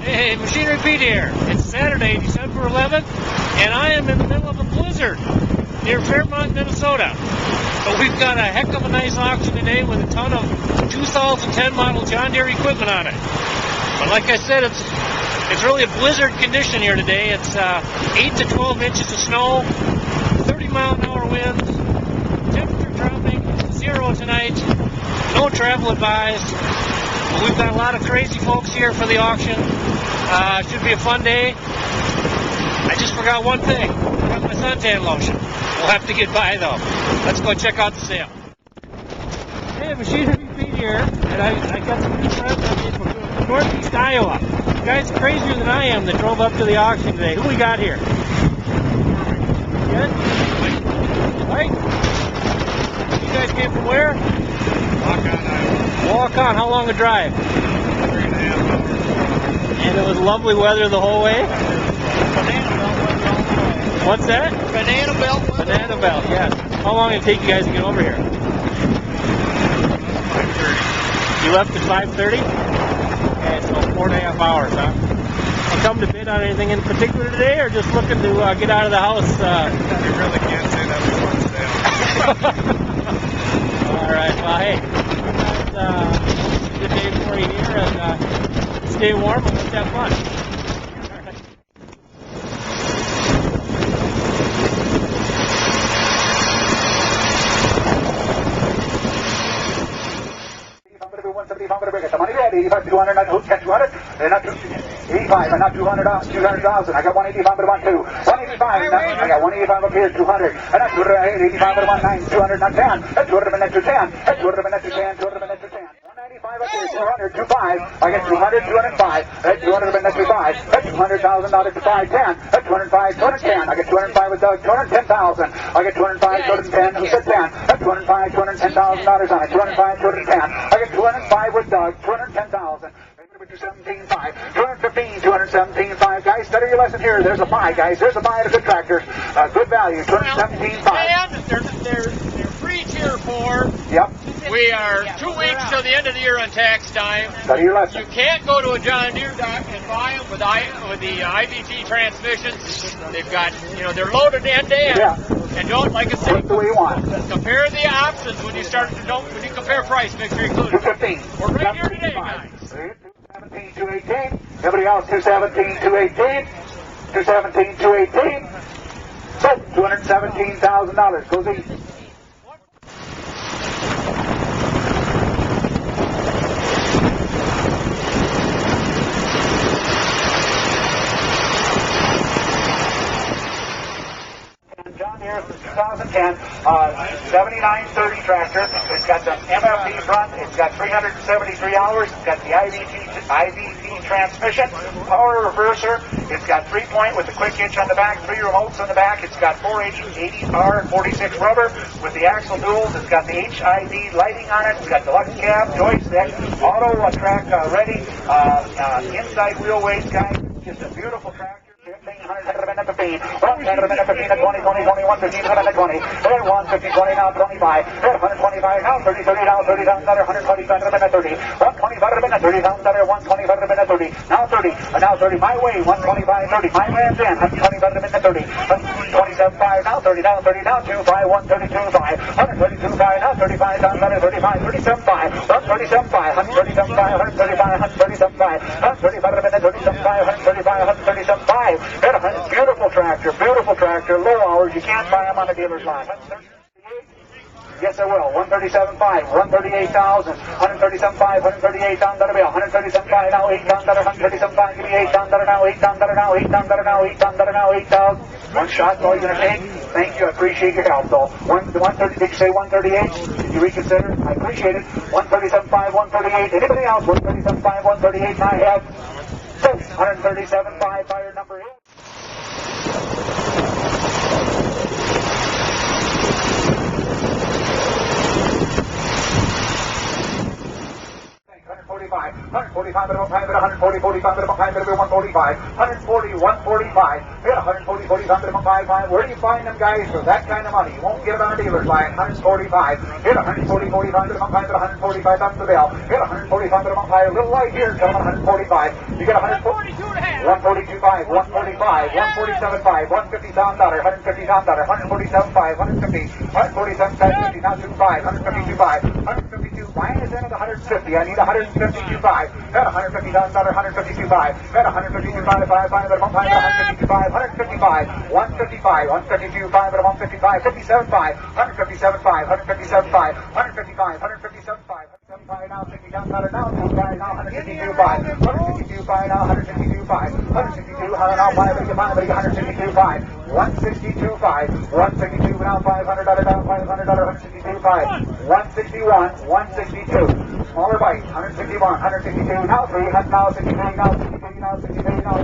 Hey, Machinery Pete here. It's Saturday, December 11th, and I am in the middle of a blizzard near Fairmont, Minnesota. But we've got a heck of a nice auction today with a ton of 2010 model John Deere equipment on it. But like I said, it's really a blizzard condition here today. It's 8 to 12 inches of snow, 30-mile-an-hour winds, temperature dropping to 0 tonight, no travel advised. But we've got a lot of crazy folks here for the auction. Should be a fun day. I just forgot one thing. I got my suntan lotion. We'll have to get by though. Let's go check out the sale. Hey, Machinery Pete here, and I got some new friends on me from Northeast Iowa. You guys are crazier than I am that drove up to the auction today. Who we got here? Good? Right? You guys came from where? Walk-on, Iowa. Walk-on. How long a drive? 3.5 hours. And it was lovely weather the whole way? Banana belt weather all the way. What's that? Banana belt weather. Banana belt, yes. How long did it take you guys to get over here? 5:30. You left at 5:30? Okay, so 4.5 hours, huh? You come to bid on anything in particular today, or just looking to get out of the house? We really can't say that we want to stay on. All right, well, hey, you guys, good day for you here, and stay warm and let's have fun. Money ready, 85 to 200, not 200, and not 85, and not 200,000. I got 185 to 1 2. 185, I got 185 up here, 200, and not 285 to 1 9, 200, not 10. That's 200 minutes to 10. That's 200 minutes to 10, 200 minutes to 10. 195 up here, 200, 25. I got 200, 205. That's 200 minutes to 5. That's $200,000 to 510. That's 205, 210. I got 205 with Doug, 210,000. I got 205, 210. Who said 10? That's 205, $210,000 on it. 205, 210. I got 205 with Doug, 210,000. 217.5, 215, 217.5. Guys, study your lesson here. There's a buy, guys. There's a buy at a good tractor. Good value, 217.5. And they're free tier 4. Yep. We are 2 weeks till the end of the year on tax time. Study your lesson. You can't go to a John Deere dock and buy them with the IVT transmissions. They've got, they're loaded end to end. Yeah. And don't, like I said, Work the way you want. compare the options when you compare price. Make sure you include it. 215. We're right here today, guys. 217, 218. Everybody else, 217, 218. 217, 218. So, $217,000. Goes easy. John Deere 2010 7930 tractor. It's got the MFD front. It's got 373 hours. It's got the IVT transmission, power reverser. It's got 3-point with a quick hitch on the back, 3 remotes on the back. It's got 480R 46 rubber with the axle duals. It's got the HID lighting on it. It's got deluxe cab, joystick, auto track ready, inside wheel weights, guys. Just a beautiful tractor. 115, 115 at 20, 20, 20, 115, 120, 150, 20, now 25, 125, now 30, 30, now 30, down another 125, 30, 125, 30, down another 125, 30, now 30, now 30, my way, 125, 30, my man's in, 125, 30, 27, 5, now 30, down 30, now 2, 5, 132, 5, 132, 5, now 35, down another 35, 37, 5, 137, 5, 137, 5, 135, 137, 5, 135, 37, 5, 135, 137, 5. Beautiful tractor, low hours. You can't buy them on the dealer's lot. Yes, I will. 137.5, 138,000, 137.5, 138 down the bill, 137.5 now, 8 down the 137.5, give me 8 down the now, 8 down the now, 8 down the now, 8 down the now, 8,000. One shot's all you're gonna take. Thank you. I appreciate your help, though. 130. Did you say 138? Did you reconsider? I appreciate it. 137.5, 138. Anybody else? 137.5, 138. And I have 137.5 by your number is. 145 at about 5 at 140, 45 at about 5 at about 145, 140, 145, hit 140, 45 at about 5. Where do you find them guys for that kind of money? You won't get them on a dealer's line. 145, hit 140, 45 at about 5 at 145 on the bell, hit 145 at about 5. A little light here, gentlemen, 145. You get 142 and a half. 142.5, 145, 147.5, 150 $1,000, 150 $1,000, 147.5, 150, 147.5, now 25, 152.5, 152. Mine is in at 150. I need 152.5. At 150 $1,000, 152.5. At 152.5, 5, 5, at 155, 155, 155, 152.5 at 155, 57.5, 157.5, 157.5, 155, 157.5. Now 60 down, now 25, now 152.5, 152.5, now 152.5, 162, now 162.5, 162.5, 162, now $500, down $500, 162.5, 161, 162, smaller bite, 161, 162, now 300, now 63, now 63, now 63, now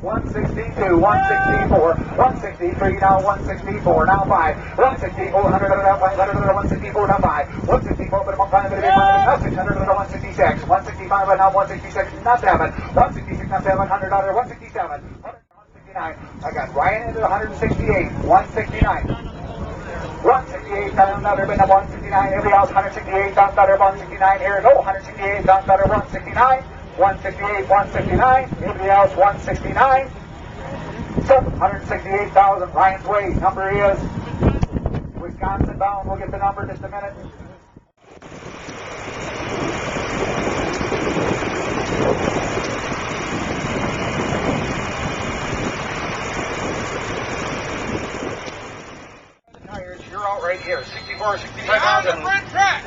162, 164, 163, now 164, now 5, 164, 100, now 500, 164, now 5, 164, but 500, now 600, now 166, 165, now 166, now 7, 166, now $700, 167, 169. I got Ryan into 168, 169. 168 down dollar, been 169. Everybody else 168 down dollar, 169. Here we go, 168 down dollar, 169. 168, 169. Everybody else 169. So 168,000. Ryan's way. Number is Wisconsin bound. We'll get the number in just a minute. You're out right here. 64, 65,000.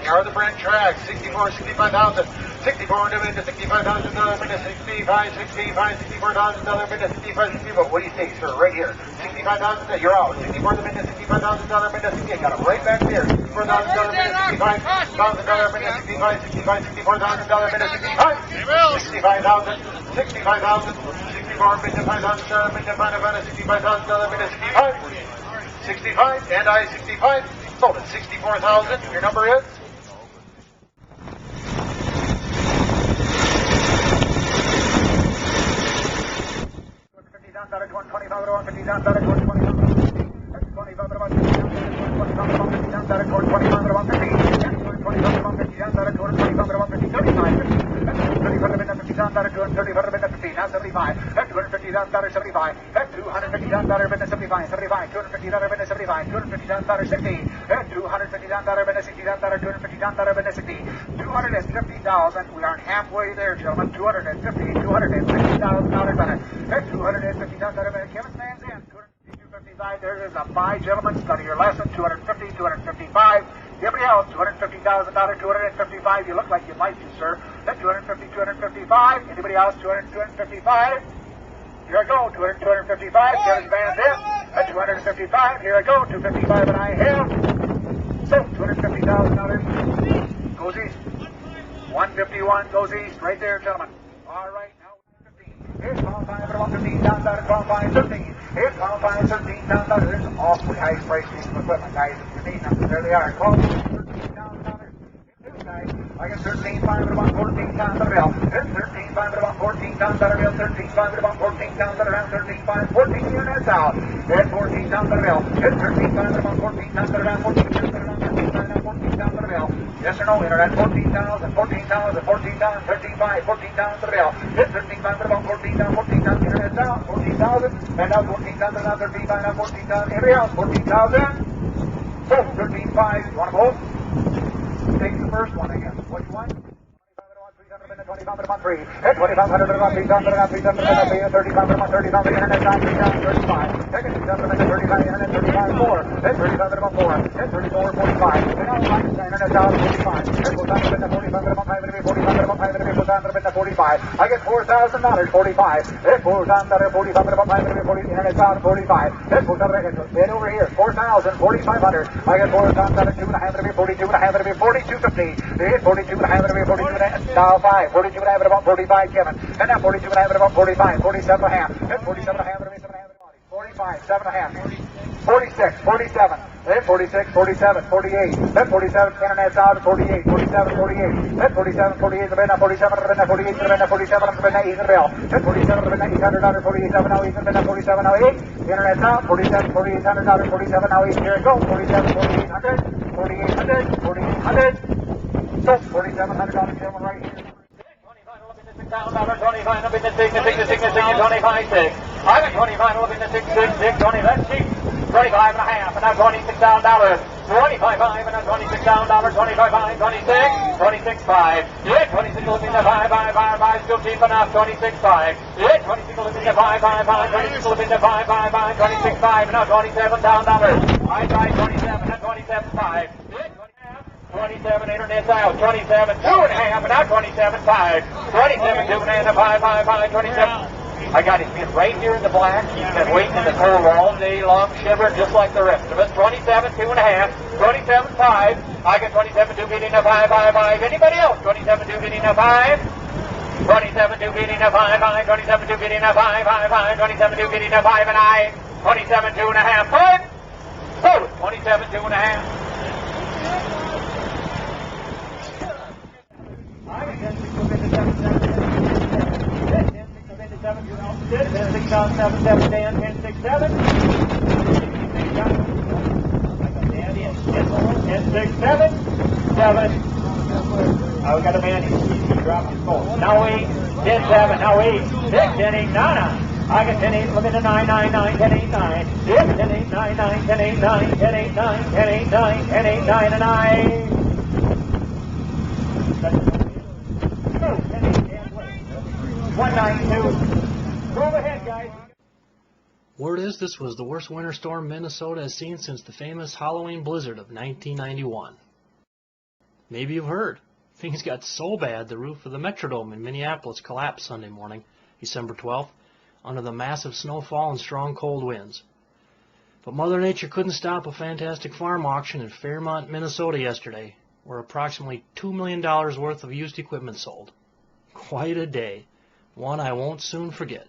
They are the Brent track. 64, 65,000. 64 into 65,000 into 65, 65, 64,000 into 65, 65. What do you say, sir? Right here. 65,000. You're out. 64 into 65,000 into 60. Got it right back there. 64,000 into 65,000 into 65, 65, 64,000 into 65. 65,000. 65,000. 64 into 5,000 into 65,000 into 65. 65 and I-65, sold at 64,000. Your number is? $150 $125 $150 $250,000. We aren't halfway there, gentlemen. $250,000 better. $250,000. Kevin stands in. 255. There is a buy, gentlemen. Study your lesson. 250, 255. Everybody else, $250,000, 255. You look like you might be, sir. That's 250, 255. Anybody else, 255? Here I go, 255. Kevin's band's in. At 255. Here I go, 255, and I have. So, $250,000 goes east. 151 goes east, right there, gentlemen. All right, now 115. Here's 12.5 at 115, down to 12.5, 13. Here's 12.5, 13, down to there's an awfully high price piece of equipment, guys. If you need them, there they are. 12, 13 down to guys. I got 13.5 at about 14 down to the bill. Here's 13.5 at about 14 down to the bill. 13.5 at about 14 down to the round. 13.5, 14 units out. Here's 14 down to the bill. Here's 13.5 at about 14 down to the round. 14 down to the round. 14 down to the bill. Yes or no, internet? 14,000, 14,000, 14,000, 13.5, 14 down to the bill. Hit 13.5 at about 14 down, internet down, 14,000, and now 14,000, now 13.5, now 14,000, every else, 14,000. So, 13.5, you want to go? Take the first one again. Which one? 25 at about 3. Hit 2,500 at about 3,000 at 3,000 at 35 at about 30,000, internet down, 35. Second 2,000 at 35, internet 35, 4. Hit 35 at about 4. Hit 34, 45. And now internet down, 45. Hit 4,000 at 45 at about 5, 45 at about 5, 4,000 at 45. I get $4,000, 45. Hit 4,000 at 45 at about 5, 40, internet down, 45. Hit 4,000 at over here, 4,000, 4,500. I get 4,000 at 2.5, 42.5, 42.50. Hit 42.5 at 42.5, now 5. 42.5 at about 45, Kevin. And now 42.5 at about 45, 47.5. Hit 47.5 at 47.5. 45, 7.5. 46, 47. Hit 46, 47, 48. Hit 47, internet's out at 48, 47, 48. Hit 47, 48, the Bena 47, the Bena 48, the Bena 47, the Bena Ethanville. Hit 47, the Bena 800, 47, now Ethan, Bena 47, now 8. Internet's out, 47, 4800, 47, now 8. Here it goes, 47, 4800, 4800, 4800. So, $4,700 gentleman right here. $25 up in the 6, 25.6. I got 25 up in the 6, 20, let's see. 25 and a half, and now $26,000. 25 and now $26,000. 25, 26, 26.5. Yeah, 26 up in the 5, still cheap enough. 26.5. Yeah, 26 up in the 5, 26 up in the 5, 26.5, and now $27,000. I buy 27 and 27.5. 27 internet's out, 27 2 and a half, and now 27.5. 27 2 and a half, 5, 27. I got his been right here in the black. He's been waiting in the cold all day long, shivering just like the rest of us. 27 2 and a half, 27.5. I got 27 2 beating a 5. Anybody else? 27 2 beating a 5. 27 2 beating a 5. 27 2 beating a 5. 27 2 beating a 5 and I. 27 2 and a half. 5. So 27 2 and a half. I got 10 6 up into 7 7 10 6 up into 7 you know 10 6 down 7 7 10 6 7 I got Danny and 10 6 7 I got a man he dropped his phone now 8 10 7 now 8 6 10 8 9 I got 10 8 look at the 9 9 9 10 8 9 10 8 9 9 10 8 9 10 8 9 10 8 9 10 8 9 and I Move ahead, guys. Word is this was the worst winter storm Minnesota has seen since the famous Halloween blizzard of 1991. Maybe you've heard. Things got so bad the roof of the Metrodome in Minneapolis collapsed Sunday morning, December 12th, under the massive snowfall and strong cold winds. But Mother Nature couldn't stop a fantastic farm auction in Fairmont, Minnesota yesterday, where approximately $2 million worth of used equipment sold. Quite a day. One I won't soon forget.